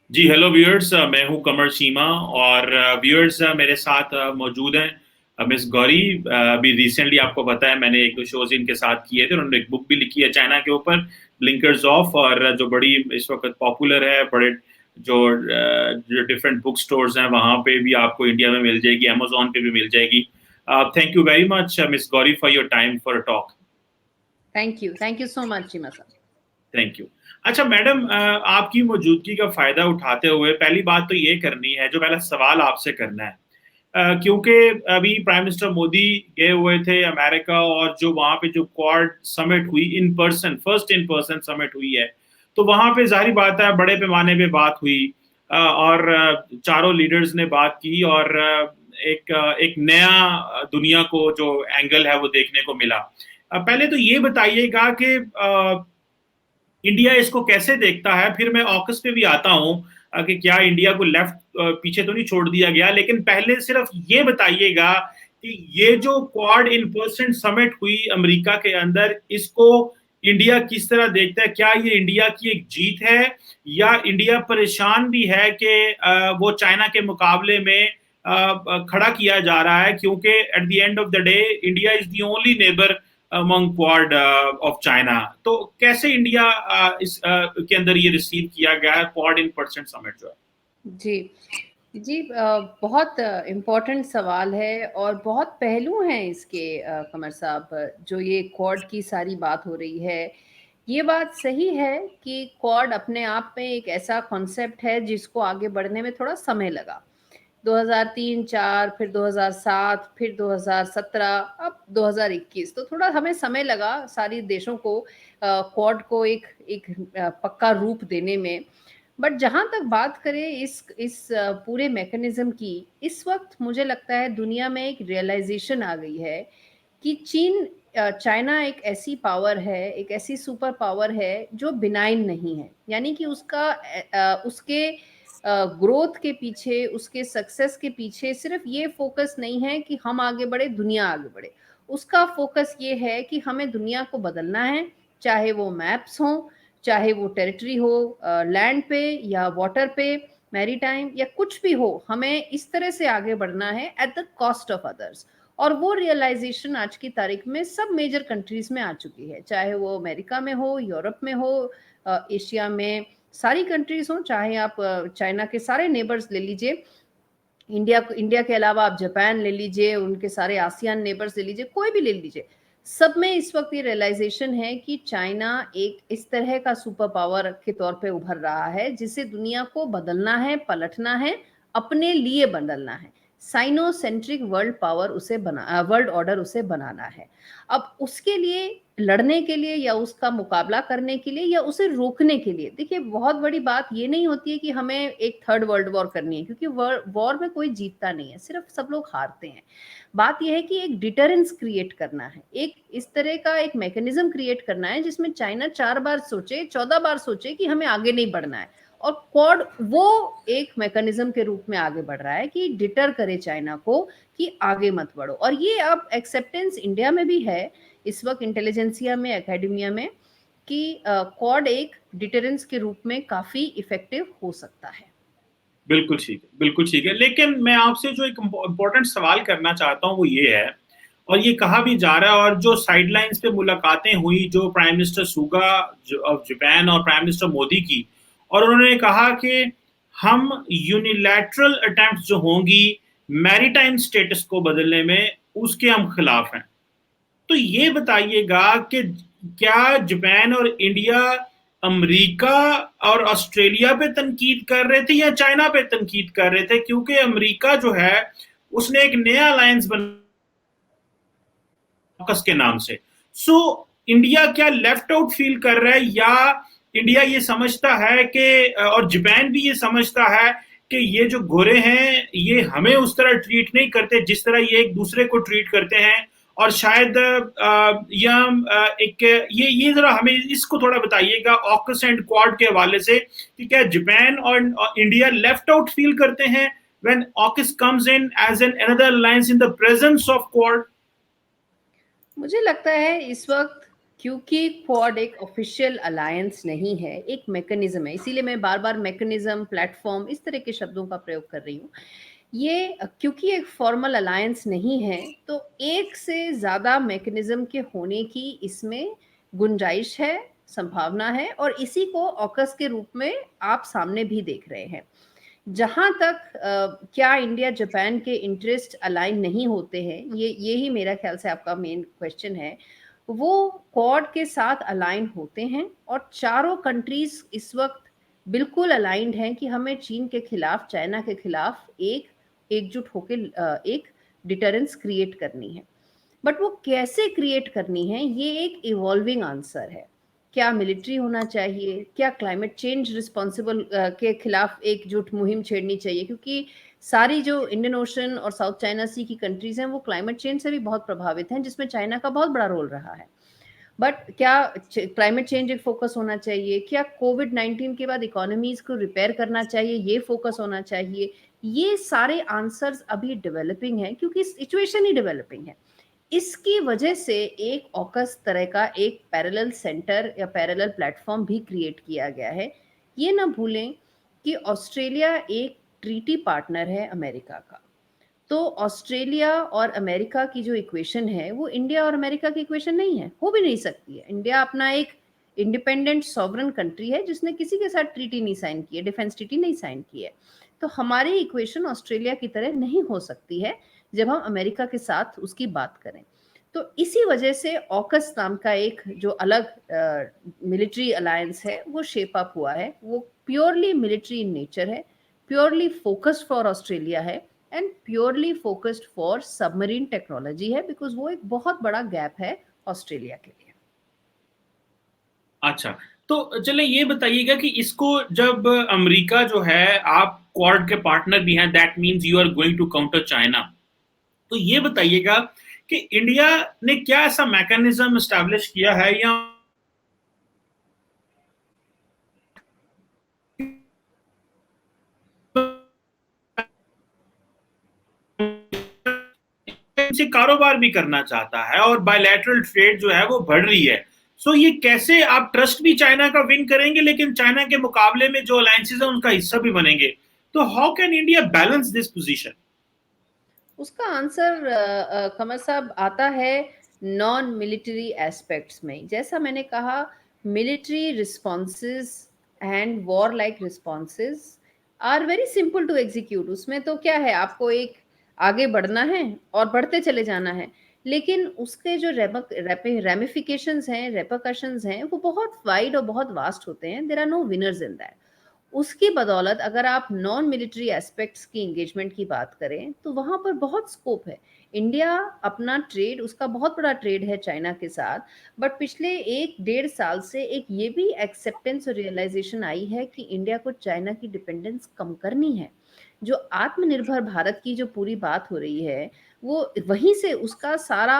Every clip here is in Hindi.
जी हेलो व्यूअर्स, मैं हूं कमर चीमा। और व्यूअर्स मेरे साथ मौजूद हैं मिस गौरी। अभी रिसेंटली आपको पता है मैंने एक दो शोज इनके साथ किए थे। उन्होंने एक बुक भी लिखी है चाइना के ऊपर, ब्लिंकर्स ऑफ, और जो बड़ी इस वक्त पॉपुलर है। बड़े जो डिफरेंट बुक स्टोर्स हैं वहां पे भी आपको इंडिया में मिल जाएगी, अमेजोन पे भी मिल जाएगी। Thank you very much miss Gauri for your time for a talk. Thank you so much Cheema साहब। Thank you. अच्छा मैडम, आपकी मौजूदगी का फायदा उठाते हुए पहली बात तो ये करनी है, जो पहला सवाल आपसे करना है, क्योंकि अभी प्राइम मिनिस्टर मोदी गए हुए थे अमेरिका, और जो वहां पे जो क्वाड समिट हुई in person, first in person summit हुई है, तो वहां पे जाहिर बात है बड़े पैमाने पे बात हुई, और चारों लीडर्स ने बात की, और एक नया दुनिया को जो एंगल है वो देखने को मिला। पहले तो ये बताइएगा कि इंडिया इसको कैसे देखता है, फिर मैं ऑकस पे भी आता हूँ कि क्या इंडिया को लेफ्ट पीछे तो नहीं छोड़ दिया गया। लेकिन पहले सिर्फ ये बताइएगा कि ये जो क्वाड इन पर्सन समिट हुई अमेरिका के अंदर, इसको इंडिया किस तरह देखता है? क्या ये इंडिया की एक जीत है, या इंडिया परेशान भी है कि वो चाइना के मुकाबले में खड़ा किया जा रहा है, क्योंकि at the end of the day India is the only neighbour among quad of China. तो कैसे इंडिया के अंदर ये रिसीव किया गया है क्वाड इन पर्सन समिट जो है? जी जी, बहुत इम्पोर्टेंट सवाल है और बहुत पहलू हैं इसके, कमर साहब। जो ये क्वाड की सारी बात हो रही है, ये बात सही है कि क्वाड अपने आप में एक ऐसा कॉन्सेप्ट है जिसको आगे बढ़ने में थोड़ा समय लगा। 2003-4, फिर 2007, फिर 2017, अब 2021, तो थोड़ा हमें समय लगा सारी देशों को क्वाड को एक एक पक्का रूप देने में। बट जहाँ तक बात करें इस पूरे मैकेनिज्म की, इस वक्त मुझे लगता है दुनिया में एक रियलाइजेशन आ गई है कि चाइना एक ऐसी पावर है, एक ऐसी सुपर पावर है जो बिनाइन नहीं है। यानी कि उसके ग्रोथ के पीछे, उसके सक्सेस के पीछे सिर्फ ये फोकस नहीं है कि हम आगे बढ़े, दुनिया आगे बढ़े। उसका फोकस ये है कि हमें दुनिया को बदलना है, चाहे वो मैप्स हों, चाहे वो टेरिटरी हो, लैंड पे या वाटर पे, मैरीटाइम या कुछ भी हो, हमें इस तरह से आगे बढ़ना है at the cost of others. और वो रियलाइजेशन आज की तारीख में सब मेजर कंट्रीज में आ चुकी है, चाहे वो अमेरिका में हो, यूरोप में हो, एशिया में सारी कंट्रीज हो, चाहे आप चाइना के सारे नेबर्स ले लीजिए, इंडिया के अलावा आप जापान ले लीजिए, उनके सारे आसियान नेबर्स ले लीजिए, कोई भी ले लीजिए, सब में इस वक्त ये रियलाइजेशन है कि चाइना एक इस तरह का सुपर पावर के तौर पे उभर रहा है जिसे दुनिया को बदलना है, पलटना है, अपने लिए बदलना है। साइनोसेंट्रिक वर्ल्ड ऑर्डर उसे बनाना है। अब उसके लिए लड़ने के लिए या उसका मुकाबला करने के लिए या उसे रोकने के लिए, देखिए बहुत बड़ी बात ये नहीं होती है कि हमें एक थर्ड वर्ल्ड वॉर करनी है, क्योंकि वॉर में कोई जीतता नहीं है, सिर्फ सब लोग हारते हैं। बात यह है कि एक डिटरेंस क्रिएट करना है, एक इस तरह का एक मैकेनिज्म क्रिएट करना है जिसमें चाइना 4 बार सोचे, 14 बार सोचे कि हमें आगे नहीं बढ़ना है, और क्वाड वो एक मैकेनिज्म के रूप में आगे बढ़ रहा है कि डिटर करे चाइना को कि आगे मत बढ़ो। और ये अब एक्सेप्टेंस इंडिया में भी है इस वक्त, इंटेलिजेंसिया में, एकेडमिया में, कि क्वाड एक डिटरेंस के रूप में काफी इफेक्टिव हो सकता है। बिल्कुल ठीक है, बिल्कुल ठीक है। लेकिन मैं आपसे जो एक इम्पोर्टेंट सवाल करना चाहता हूँ वो ये है, और ये कहा भी जा रहा है, और जो साइडलाइंस पे मुलाकातें हुई जो prime minister Suga of Japan और प्राइम मिनिस्टर मोदी की, और उन्होंने कहा कि हम यूनिलैटरल अटेम्प्ट जो होंगी मैरीटाइम स्टेटस को बदलने में, उसके हम खिलाफ हैं। तो ये बताइएगा कि क्या जापान और इंडिया अमेरिका और ऑस्ट्रेलिया पे तनकीद कर रहे थे या चाइना पे तनकीद कर रहे थे? क्योंकि अमेरिका जो है उसने एक नया अलायंस बना के नाम से। सो इंडिया क्या लेफ्ट आउट फील कर रहा है, या इंडिया ये समझता है कि, और जापान भी ये समझता है कि ये जो गोरे हैं ये हमें उस तरह ट्रीट नहीं करते जिस तरह ये एक दूसरे को ट्रीट करते हैं? और शायद एक ये जरा हमें इसको थोड़ा बताइएगा ऑकस एंड क्वाड के हवाले से, कि क्या जापान और इंडिया लेफ्ट आउट फील करते हैं when AUKUS comes in as an another alliance in the presence of Quad? मुझे लगता है इस वक्त क्योंकि क्वाड एक ऑफिशियल अलायंस नहीं है, एक मैकेनिज्म है, इसीलिए मैं बार बार मैकेनिज्म, प्लेटफॉर्म इस तरह के शब्दों का प्रयोग कर रही हूँ। ये क्योंकि एक फॉर्मल अलायंस नहीं है, तो एक से ज़्यादा मैकेनिज्म के होने की इसमें गुंजाइश है, संभावना है, और इसी को ऑकस के रूप में आप सामने भी देख रहे हैं। जहाँ तक क्या इंडिया जापान के इंटरेस्ट अलाइन नहीं होते हैं, ये ही मेरा ख्याल से आपका मेन क्वेश्चन है। वो क्वाड के साथ अलाइन होते हैं, और चारों कंट्रीज इस वक्त बिल्कुल अलाइंड हैं कि हमें चीन के खिलाफ, चाइना के खिलाफ एकजुट होकर एक डिटरेंस क्रिएट करनी है। बट वो कैसे क्रिएट करनी है, ये एक इवॉल्विंग आंसर है। क्या मिलिट्री होना चाहिए, क्या क्लाइमेट चेंज रिस्पॉन्सिबल के खिलाफ एकजुट मुहिम छेड़नी चाहिए, क्योंकि सारी जो इंडियन ओशन और साउथ चाइना सी की कंट्रीज हैं वो क्लाइमेट चेंज से भी बहुत प्रभावित हैं, जिसमें चाइना का बहुत बड़ा रोल रहा है। बट क्या क्लाइमेट चेंज एक फोकस होना चाहिए, क्या कोविड-19 के बाद इकोनॉमीज को रिपेयर करना चाहिए, ये फोकस होना चाहिए। ये सारे आंसर्स अभी डेवलपिंग हैं, क्योंकि सिचुएशन ही डेवलपिंग है। इसकी वजह से एक ऑकस तरह का एक पैरेलल सेंटर या पैरेलल प्लेटफॉर्म भी क्रिएट किया गया है। ये ना भूलें कि ऑस्ट्रेलिया एक ट्रीटी पार्टनर है अमेरिका का। तो ऑस्ट्रेलिया और अमेरिका की जो इक्वेशन है वो इंडिया और अमेरिका की इक्वेशन नहीं है, हो भी नहीं सकती है। इंडिया अपना एक इंडिपेंडेंट सॉवरन कंट्री है जिसने किसी के साथ ट्रीटी नहीं साइन की है, डिफेंस ट्रीटी नहीं साइन की है। तो हमारी इक्वेशन ऑस्ट्रेलिया की तरह नहीं हो सकती है जब हम अमेरिका के साथ उसकी बात करें। तो इसी वजह से ऑकस नाम का एक जो अलग मिलिट्री अलायंस है वो शेप अप हुआ है। वो प्योरली मिलिट्री इन नेचर है, प्योरली फोकस्ड फॉर ऑस्ट्रेलिया है, and purely focused for submarine technology है, बिकॉज वो एक बहुत बड़ा गैप है ऑस्ट्रेलिया के लिए। अच्छा, तो चले ये बताइएगा कि इसको जब अमेरिका जो है, आप क्वाड के पार्टनर भी हैं, that means you are going to counter China. तो ये बताइएगा कि इंडिया ने क्या ऐसा मैकेनिज्म एस्टैब्लिश किया है या से कारोबार भी करना चाहता है और बायलैटरल ट्रेड जो है वो बढ़ रही है। सो ये कैसे आप ट्रस्ट भी चाइना का विन करेंगे लेकिन चाइना के मुकाबले में जो अलायंसेस है उनका हिस्सा भी बनेंगे। तो how can India balance this position? उसका आंसर कमर साहब आता है नॉन मिलिट्री एस्पेक्ट्स में। जैसा मैंने कहा, military responses and war like responses are very simple to execute. उसमें तो क्या है, आपको एक आगे बढ़ना है और बढ़ते चले जाना है, लेकिन उसके जो रेमिफिकेशंस हैं, रेपरकशंस हैं, वो बहुत वाइड और बहुत वास्ट होते हैं। There are no winners in that. उसकी बदौलत अगर आप नॉन मिलिट्री एस्पेक्ट्स की एंगेजमेंट की बात करें तो वहाँ पर बहुत स्कोप है। इंडिया अपना ट्रेड, उसका बहुत बड़ा ट्रेड है चाइना के साथ, बट पिछले 1 डेढ़ साल से एक ये भी एक्सेप्टेंस और रियलाइजेशन आई है कि इंडिया को चाइना की डिपेंडेंस कम करनी है। जो आत्मनिर्भर भारत की जो पूरी बात हो रही है, वो वहीं से उसका सारा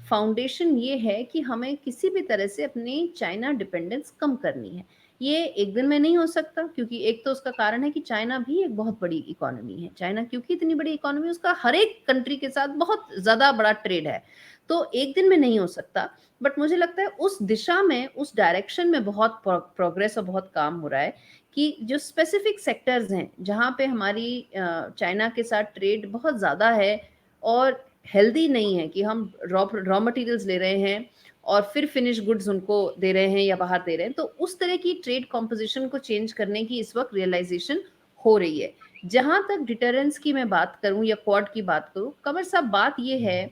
फाउंडेशन ये है कि हमें किसी भी तरह से अपनी चाइना डिपेंडेंस कम करनी है। ये एक दिन में नहीं हो सकता, क्योंकि एक तो उसका कारण है कि चाइना भी एक बहुत बड़ी इकोनॉमी है। चाइना क्योंकि इतनी बड़ी इकोनॉमी, उसका हर एक कंट्री के साथ बहुत ज़्यादा बड़ा ट्रेड है, तो एक दिन में नहीं हो सकता। बट मुझे लगता है उस दिशा में, उस डायरेक्शन में बहुत प्रोग्रेस और बहुत काम हो रहा है कि जो स्पेसिफिक सेक्टर्स हैं जहाँ पे हमारी चाइना के साथ ट्रेड बहुत ज़्यादा है और हेल्दी नहीं है, कि हम रॉ मटेरियल्स ले रहे हैं और फिर फिनिश गुड्स उनको दे रहे हैं या बाहर दे रहे हैं, तो उस तरह की ट्रेड कॉम्पोजिशन को चेंज करने की इस वक्त रियलाइजेशन हो रही है। जहां तक डिटरेंस की मैं बात करूं या क्वाड की बात करूं, कमर साहब, बात यह है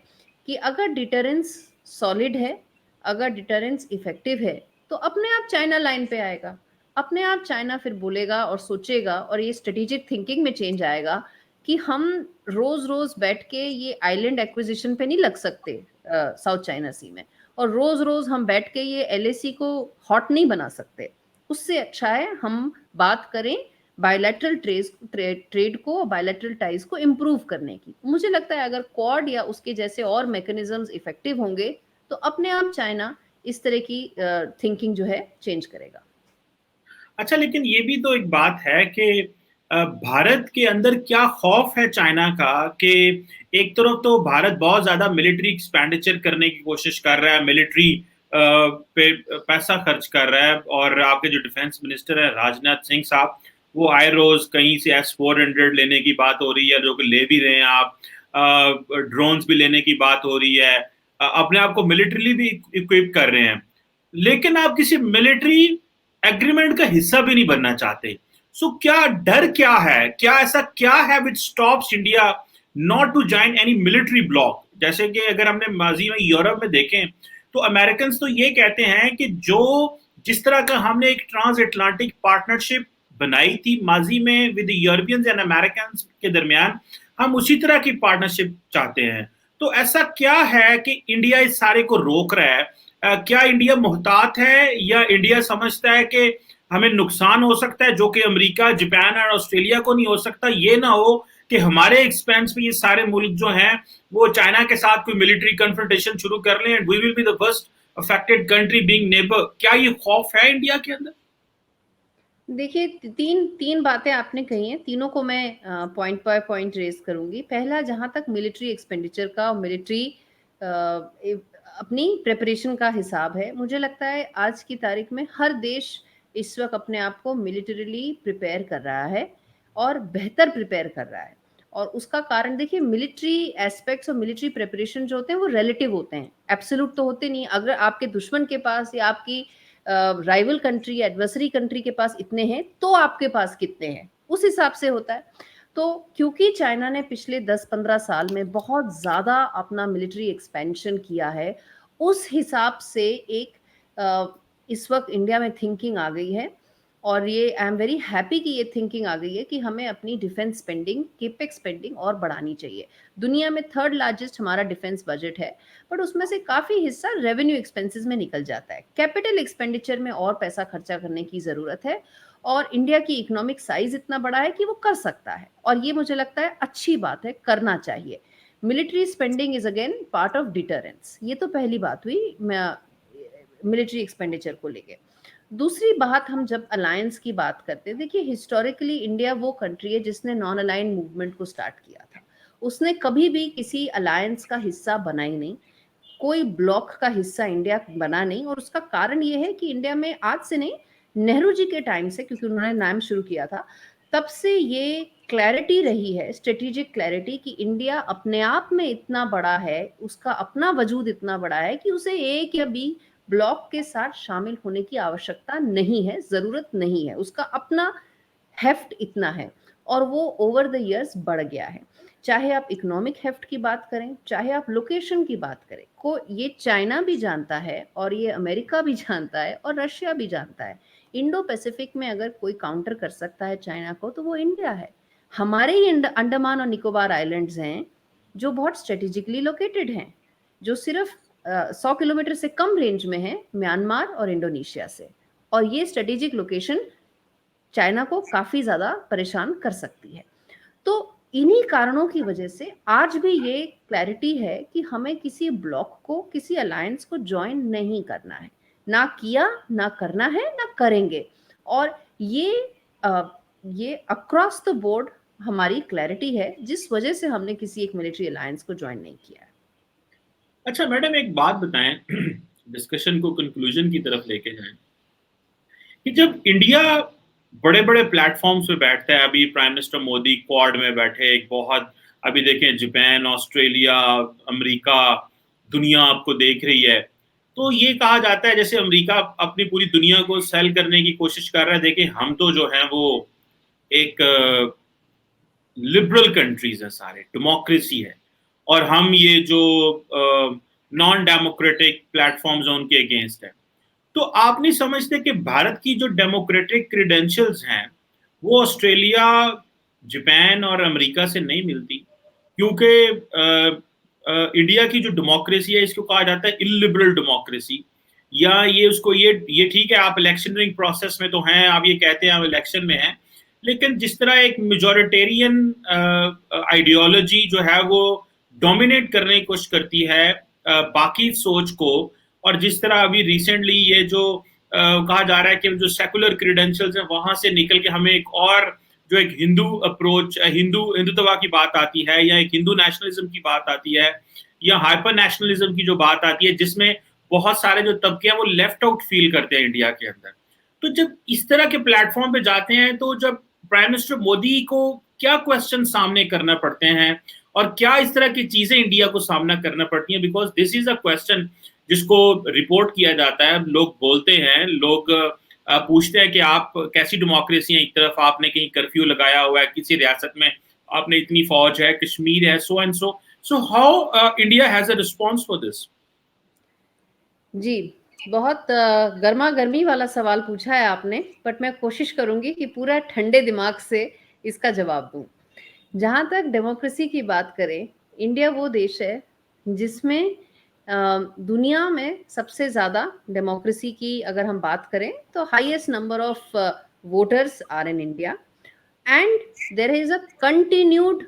कि अगर डिटरेंस सॉलिड है, अगर डिटरेंस इफेक्टिव है, तो अपने आप चाइना लाइन पे आएगा। अपने आप चाइना फिर बोलेगा और सोचेगा, और ये स्ट्रेटेजिक थिंकिंग में चेंज आएगा कि हम रोज रोज बैठ के ये आइलैंड एक्विजिशन पे नहीं लग सकते साउथ चाइना सी में, और रोज रोज हम बैठ के ये एलएसी को हॉट नहीं बना सकते। उससे अच्छा है हम बात करें बायलैटरल ट्रेड को, बायलैटरल टाइज को इम्प्रूव करने की। मुझे लगता है अगर क्वाड या उसके जैसे और मैकेनिज्म्स इफेक्टिव होंगे तो अपने आप चाइना इस तरह की थिंकिंग जो है चेंज करेगा। अच्छा, लेकिन ये भी तो एक बात है कि भारत के अंदर क्या खौफ है चाइना का कि एक तरफ तो भारत बहुत ज्यादा मिलिट्री एक्सपेंडिचर करने की कोशिश कर रहा है, मिलिट्री पे पैसा खर्च कर रहा है, और आपके जो डिफेंस मिनिस्टर है राजनाथ सिंह साहब, वो आए रोज कहीं से S-400 लेने की बात हो रही है, जो कि ले भी रहे हैं आप, ड्रोन्स भी लेने की बात हो रही है, अपने आप को मिलिट्रीली भी इक्विप कर रहे हैं, लेकिन आप किसी मिलिट्री एग्रीमेंट का हिस्सा भी नहीं बनना चाहते। सो क्या डर क्या है, क्या ऐसा क्या है which stops India not to join any military bloc? जैसे कि अगर हमने माजी में यूरोप में देखें तो अमेरिकन तो ये कहते हैं कि जो जिस तरह का हमने एक ट्रांस अटलांटिक पार्टनरशिप बनाई थी माजी में विद यूरोपियंस एंड अमेरिकन के दरमियान, हम उसी तरह की पार्टनरशिप चाहते हैं। तो ऐसा क्या है कि इंडिया इस सारे को रोक रहा है? क्या इंडिया मुहतात है, या इंडिया समझता है कि हमें नुकसान हो सकता है जो कि अमेरिका, जापान और ऑस्ट्रेलिया को नहीं हो सकता? ये ना हो कि हमारे एक्सपेंस पे ये सारे मुल्क जो हैं वो चाइना के साथ कोई मिलिट्री कन्फ्रंटेशन शुरू कर लें, and we will be the first affected country being neighbour. क्या ये खौफ है इंडिया के अंदर? देखिए, तीन बातें आपने कही हैं, तीनों को मैं पॉइंट बाय पॉइंट रेज करूंगी। पहला, जहां तक मिलिट्री एक्सपेंडिचर का और मिलिट्री अपनी प्रिपरेशन का हिसाब है, मुझे लगता है आज की तारीख में हर देश इस वक्त अपने आप को मिलिटरीली प्रिपेयर कर रहा है और बेहतर प्रिपेयर कर रहा है। और उसका कारण देखिए, मिलिट्री एस्पेक्ट्स और मिलिट्री प्रिपरेशन जो होते हैं वो रिलेटिव होते हैं, एब्सोल्यूट तो होते नहीं। अगर आपके दुश्मन के पास या आपकी राइवल कंट्री, एडवर्सरी कंट्री के पास इतने हैं, तो आपके पास कितने हैं, उस हिसाब से होता है। तो क्योंकि चाइना ने पिछले 10-15 साल में बहुत ज़्यादा अपना मिलिट्री एक्सपेंशन किया है, उस हिसाब से एक इस वक्त इंडिया में थिंकिंग आ गई है, और ये आई एम वेरी हैप्पी कि ये थिंकिंग आ गई है कि हमें अपनी डिफेंस स्पेंडिंग, केपेक्स स्पेंडिंग और बढ़ानी चाहिए। दुनिया में थर्ड लार्जेस्ट हमारा डिफेंस बजट है, बट उसमें से काफ़ी हिस्सा रेवेन्यू एक्सपेंसेस में निकल जाता है। कैपिटल एक्सपेंडिचर में और पैसा खर्चा करने की ज़रूरत है, और इंडिया की इकोनॉमिक साइज इतना बड़ा है कि वो कर सकता है, और ये मुझे लगता है अच्छी बात है, करना चाहिए। Military spending is again part of deterrence. ये तो पहली बात हुई मिलिट्री एक्सपेंडिचर को लेके। दूसरी बात, हम जब अलायंस की बात करते हैं, देखिए हिस्टोरिकली इंडिया वो कंट्री है जिसने नॉन अलाइन मूवमेंट को स्टार्ट किया था। उसने कभी भी किसी अलायंस का हिस्सा बना ही नहीं, कोई ब्लॉक का हिस्सा इंडिया बना नहीं। और उसका कारण ये है कि इंडिया में आज से नहीं, नेहरू जी के टाइम से, क्योंकि उन्होंने नाम शुरू किया था, तब से ये क्लैरिटी रही है, स्ट्रेटेजिक क्लैरिटी, कि इंडिया अपने आप में इतना बड़ा है, उसका अपना वजूद इतना बड़ा है कि उसे एक या बी ब्लॉक के साथ शामिल होने की आवश्यकता नहीं है, जरूरत नहीं है। उसका अपना हेफ्ट इतना है, और वो ओवर द इयर्स बढ़ गया है। चाहे आप इकोनॉमिक हेफ्ट की बात करें, चाहे आप लोकेशन की बात करें, को ये चाइना भी जानता है, और ये अमेरिका भी जानता है, और रशिया भी जानता है। इंडो पैसिफिक में अगर कोई काउंटर कर सकता है चाइना को, तो वो इंडिया है। हमारे ही अंडमान और निकोबार आइलैंड्स हैं, जो बहुत स्ट्रेटेजिकली लोकेटेड हैं, जो सिर्फ 100 किलोमीटर से कम रेंज में है म्यांमार और इंडोनेशिया से। और ये स्ट्रेटेजिक लोकेशन चाइना को काफी ज्यादा परेशान कर सकती है। तो इन्हीं कारणों की वजह से आज भी ये क्लैरिटी है कि हमें किसी ब्लॉक को, किसी अलायंस को ज्वाइन नहीं करना है, ना किया, ना करना है, ना करेंगे। और ये अक्रॉस द बोर्ड हमारी क्लैरिटी है, जिस वजह से हमने किसी एक मिलिट्री अलायंस को ज्वाइन नहीं किया है। अच्छा मैडम, एक बात बताएं, डिस्कशन को कंक्लूजन की तरफ लेके जाएं, कि जब इंडिया बड़े बड़े प्लेटफॉर्म्स पे बैठता है, अभी प्राइम मिनिस्टर मोदी क्वाड में बैठे, एक बहुत, अभी देखें जापान, ऑस्ट्रेलिया, अमेरिका, दुनिया आपको देख रही है, तो ये कहा जाता है जैसे अमेरिका अपनी पूरी दुनिया को सेल करने की कोशिश कर रहा है, देखें हम तो जो है वो एक लिबरल कंट्रीज है, सारे डेमोक्रेसी है, और हम ये जो नॉन डेमोक्रेटिक प्लेटफॉर्म्स हैं उनके अगेंस्ट है। तो आप नहीं समझते कि भारत की जो डेमोक्रेटिक क्रीडेंशियल्स हैं वो ऑस्ट्रेलिया, जापान और अमेरिका से नहीं मिलती? क्योंकि इंडिया की जो डेमोक्रेसी है इसको कहा जाता है इलिबरल डेमोक्रेसी, या ये उसको ये ठीक है, आप इलेक्शनरिंग प्रोसेस में तो हैं, आप ये कहते हैं आप इलेक्शन में हैं, लेकिन जिस तरह एक मेजोरिटेरियन आइडियोलॉजी जो है वो डोमिनेट करने की कोशिश करती है बाकी सोच को, और जिस तरह अभी रिसेंटली ये जो कहा जा रहा है कि जो सेकुलर क्रीडेंशियल्स हैं वहां से निकल के हमें एक और जो एक हिंदू अप्रोच, हिंदुत्व की बात आती है, या एक हिंदू नेशनलिज्म की बात आती है, या हाइपर नेशनलिज्म की जो बात आती है, जिसमें बहुत सारे जो तबके हैं वो लेफ्ट आउट फील करते हैं इंडिया के अंदर। तो जब इस तरह के प्लेटफॉर्म पे जाते हैं, तो जब प्राइम मिनिस्टर मोदी को क्या क्वेश्चन सामने करना पड़ते हैं और क्या इस तरह की चीजें इंडिया को सामना करना पड़ती हैं, because this is a question जिसको रिपोर्ट किया जाता है, लोग बोलते हैं, लोग पूछते हैं कि आप कैसी डेमोक्रेसी है, एक तरफ आपने कहीं कर्फ्यू लगाया हुआ है, किसी रियासत में आपने इतनी फौज है, कश्मीर है, so and so how India has a response for this? जी, बहुत गर्मा-गर्मी वाला सवाल पूछा है आपने, बट मैं कोशिश करूँगी कि पूरा ठंडे दिमाग से इसका जवाब दूँ। जहाँ तक डेमोक्रेसी की बात करें, इंडिया वो देश है जिसमें दुनिया में सबसे ज़्यादा डेमोक्रेसी की अगर हम बात करें, तो highest number of voters are in India and there is a continued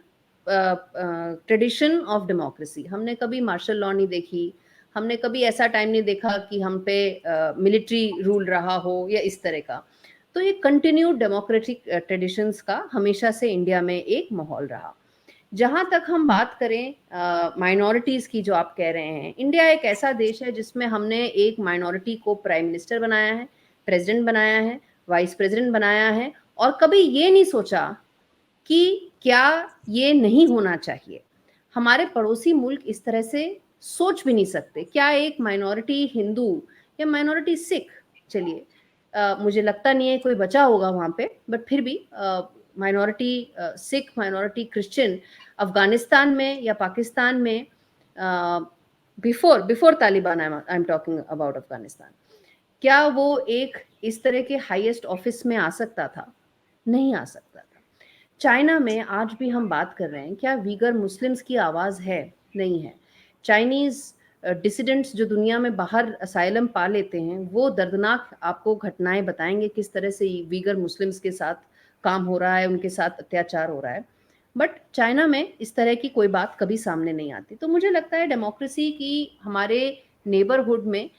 tradition of democracy. हमने कभी मार्शल लॉ नहीं देखी, हमने कभी ऐसा टाइम नहीं देखा कि हम पे मिलिट्री रूल रहा हो या इस तरह का। तो ये कंटिन्यूड डेमोक्रेटिक ट्रेडिशंस का हमेशा से इंडिया में एक माहौल रहा। जहाँ तक हम बात करें माइनॉरिटीज़ की जो आप कह रहे हैं, इंडिया एक ऐसा देश है जिसमें हमने एक माइनॉरिटी को प्राइम मिनिस्टर बनाया है, प्रेसिडेंट बनाया है, वाइस प्रेसिडेंट बनाया है और कभी ये नहीं सोचा कि क्या ये नहीं होना चाहिए। हमारे पड़ोसी मुल्क इस तरह से सोच भी नहीं सकते। क्या एक माइनॉरिटी हिंदू या माइनॉरिटी सिख, चलिए मुझे लगता नहीं है कोई बचा होगा वहाँ पे, बट फिर भी minority Sikh, minority Christian Afghanistan में या पाकिस्तान में before Taliban, I am talking about Afghanistan, क्या वो एक इस तरह के हाईएस्ट ऑफिस में आ सकता था? नहीं आ सकता था। चाइना में आज भी हम बात कर रहे हैं, क्या वीगर मुस्लिम्स की आवाज़ है? नहीं है। चाइनीज़ डिसिडेंट्स जो दुनिया में बाहर असाइलम पा लेते हैं, वो दर्दनाक आपको घटनाएँ बताएँगे किस तरह से वीगर मुस्लिम्स के साथ काम हो रहा है, उनके साथ अत्याचार हो रहा है। बट चाइना में इस तरह की कोई बात कभी सामने नहीं आती। तो मुझे लगता है डेमोक्रेसी की हमारे नेबरहुड में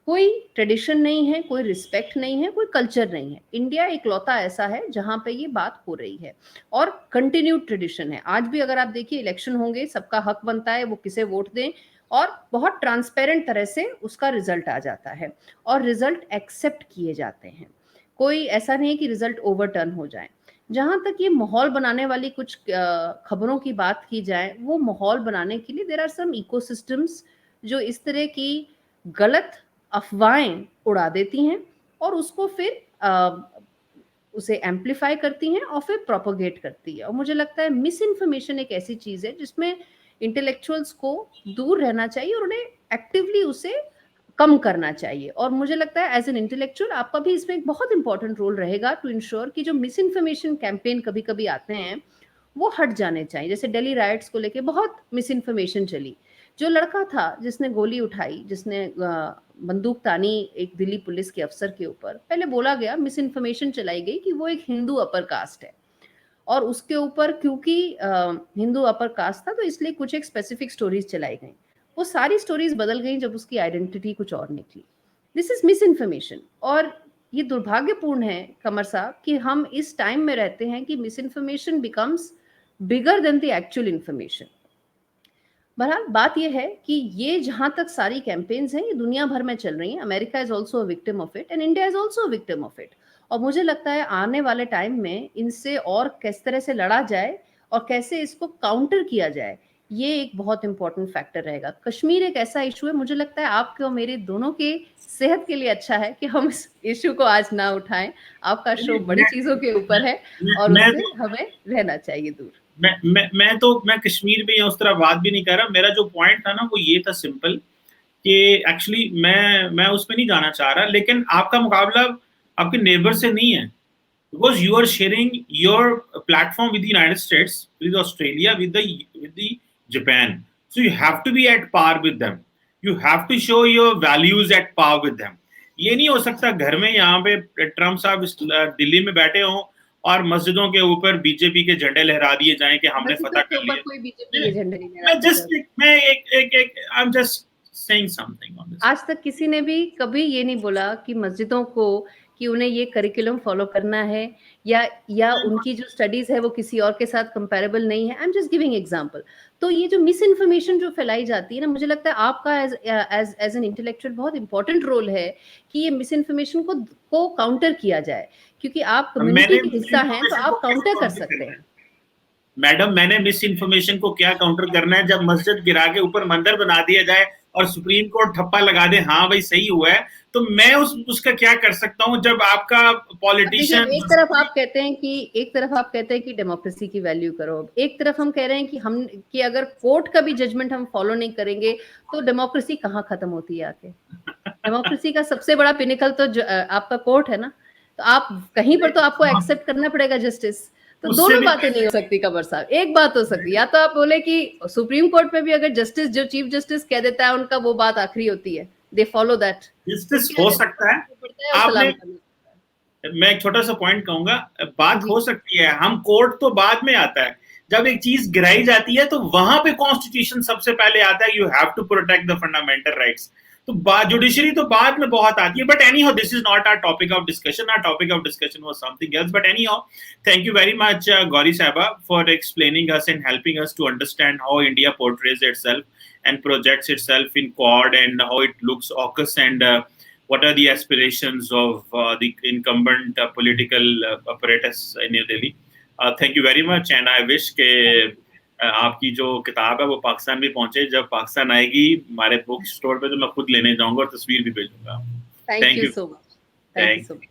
कोई ट्रेडिशन नहीं है, कोई रिस्पेक्ट नहीं है, कोई कल्चर नहीं है। इंडिया इकलौता ऐसा है जहाँ पे ये बात हो रही है और कंटिन्यूड ट्रेडिशन है। आज भी अगर आप देखिए इलेक्शन होंगे, सबका हक बनता है वो किसे वोट दें और बहुत ट्रांसपेरेंट तरह से उसका रिजल्ट आ जाता है और रिजल्ट एक्सेप्ट किए जाते हैं। कोई ऐसा नहीं है कि रिजल्ट ओवरटर्न हो जाए। जहाँ तक ये माहौल बनाने वाली कुछ खबरों की बात की जाए, वो माहौल बनाने के लिए देयर आर सम इकोसिस्टम्स जो इस तरह की गलत अफवाहें उड़ा देती हैं और उसको फिर उसे एम्प्लीफाई करती हैं और फिर प्रोपोगेट करती है। और मुझे लगता है मिस इन्फॉर्मेशन एक ऐसी चीज़ है जिसमें इंटेलेक्चुअल्स को दूर रहना चाहिए और उन्हें एक्टिवली उसे कम करना चाहिए। और मुझे लगता है एज एन इंटेलेक्चुअल आपका भी इसमें एक बहुत इंपॉर्टेंट रोल रहेगा टू इंश्योर कि जो मिस इन्फॉर्मेशन कैंपेन कभी कभी आते हैं वो हट जाने चाहिए। जैसे दिल्ली राइट्स को लेके बहुत मिस इन्फॉर्मेशन चली। जो लड़का था जिसने गोली उठाई, जिसने बंदूक तानी एक दिल्ली पुलिस के अफसर के ऊपर, पहले बोला गया, मिस इन्फॉर्मेशन चलाई गई कि वो एक हिंदू अपर कास्ट है और उसके ऊपर क्योंकि हिंदू अपर कास्ट था तो इसलिए कुछ एक स्पेसिफिक स्टोरीज चलाई गई। वो सारी स्टोरीज बदल गई जब उसकी आइडेंटिटी कुछ और निकली। दिस इज मिस इन्फॉर्मेशन और ये दुर्भाग्यपूर्ण है कमर साहब कि हम इस टाइम में रहते हैं कि miss information becomes bigger than the actual information. बहरहाल बात यह है कि ये जहां तक सारी कैंपेन्स हैं ये दुनिया भर में चल रही हैं। America is also a victim of it and India is also a victim of it. और मुझे लगता है आने वाले टाइम में इनसे और किस तरह से लड़ा जाए और कैसे इसको काउंटर किया जाए, ये एक बहुत इंपॉर्टेंट फैक्टर रहेगा। कश्मीर एक ऐसा इशू है, मुझे लगता है आपके और मेरे दोनों के सेहत के लिए अच्छा है कि हम इस इशू को आज ना उठाएं। आपका शो बड़ी चीजों के ऊपर है और उससे हमें रहना चाहिए दूर। मैं कश्मीर में उस तरह बात भी नहीं कर रहा। मेरा जो पॉइंट था ना वो ये था सिंपल कि एक्चुअली मैं उसमें नहीं जाना चाह रहा, लेकिन आपका मुकाबला आपके नेबर से नहीं है, because you are sharing your platform with the United States, with Australia, with the Japan, so you have to be at par with them, you have to show your values at par with them. ये नहीं हो सकता घर में यहाँ पे ट्रम्प साहब दिल्ली में बैठे हों और मस्जिदों के ऊपर बीजेपी के झंडे लहरा दिए जाएं कि हमने फतह कर लिया। कोई बीजेपी के झंडे नहीं I'm just saying something on this. आज तक किसी ने भी कभी ये नहीं बोला कि मस्जिदों को कि उन्हें ये करिकुलम फॉलो करना है, या उनकी जो स्टडीज है वो किसी और के साथ कंपैरेबल नहीं है। I am just giving example. तो ये जो मिस इन्फॉर्मेशन जो फैलाई जाती है ना, मुझे लगता है आपका एज एन इंटेलेक्चुअल बहुत इंपॉर्टेंट रोल है कि ये मिस इन्फॉर्मेशन को काउंटर किया जाए, क्योंकि आप कम्युनिटी मैंने के मिस हिस्सा हैं, तो इन्फॉर्मेशन को आप कैसे काउंटर कर काउंटर सकते करना है? हैं। मैडम, मैंने मिस इन्फॉर्मेशन को क्या काउंटर करना है? जब मस्जिद गिरा के ऊपर मंदिर बना दिया जाए और सुप्रीम कोर्ट ठप्पा लगा दे, हाँ भाई सही हुआ है, तो मैं उसका क्या कर सकता हूँ? जब आपका अब देखिए, अब पॉलिटिशियन एक तरफ आप कहते हैं कि डेमोक्रेसी की वैल्यू करो, एक तरफ हम कह रहे हैं कि अगर कोर्ट का भी जजमेंट हम फॉलो नहीं करेंगे तो डेमोक्रेसी कहाँ खत्म होती है आके? डेमोक्रेसी का सबसे बड़ा पिनिकल तो आपका कोर्ट है ना। तो आप कहीं पर तो आपको एक्सेप्ट करना पड़ेगा जस्टिस। तो उससे दोनों भी बातें नहीं हो सकती कमर साहब, एक बात हो सकती है, या तो आप बोले कि सुप्रीम कोर्ट में भी अगर जस्टिस, जो चीफ जस्टिस कह देता है उनका, वो बात आखिरी होती है, दे फॉलो दैट। जस्टिस उसके हो आगे सकता है। पड़ता है और आपने सलाम करना। मैं एक छोटा सा पॉइंट कहूंगा, बात जी हो सकती है, हम कोर्ट तो बाद में आता है। जब एक चीज गिराई जाती है तो वहां पे कॉन्स्टिट्यूशन सबसे पहले आता है, you have to protect the fundamental rights. तो जुडिशरी तो बाद में बहुत आती है। But anyhow, this is not our topic of discussion. Our topic of discussion was something else. But anyhow, thank you very much Gauri साहबा for explaining us and helping us to understand how India portrays itself and projects itself in Quad, and how it looks AUKUS, and what are the aspirations of the incumbent political apparatus in New Delhi. Thank you very much, and I wish के आपकी जो किताब है वो पाकिस्तान भी पहुंचे। जब पाकिस्तान आएगी हमारे बुक स्टोर पे तो मैं खुद लेने जाऊंगा और तस्वीर भी भेजूंगा। Thank thank you you. So much. Thank you thank so much.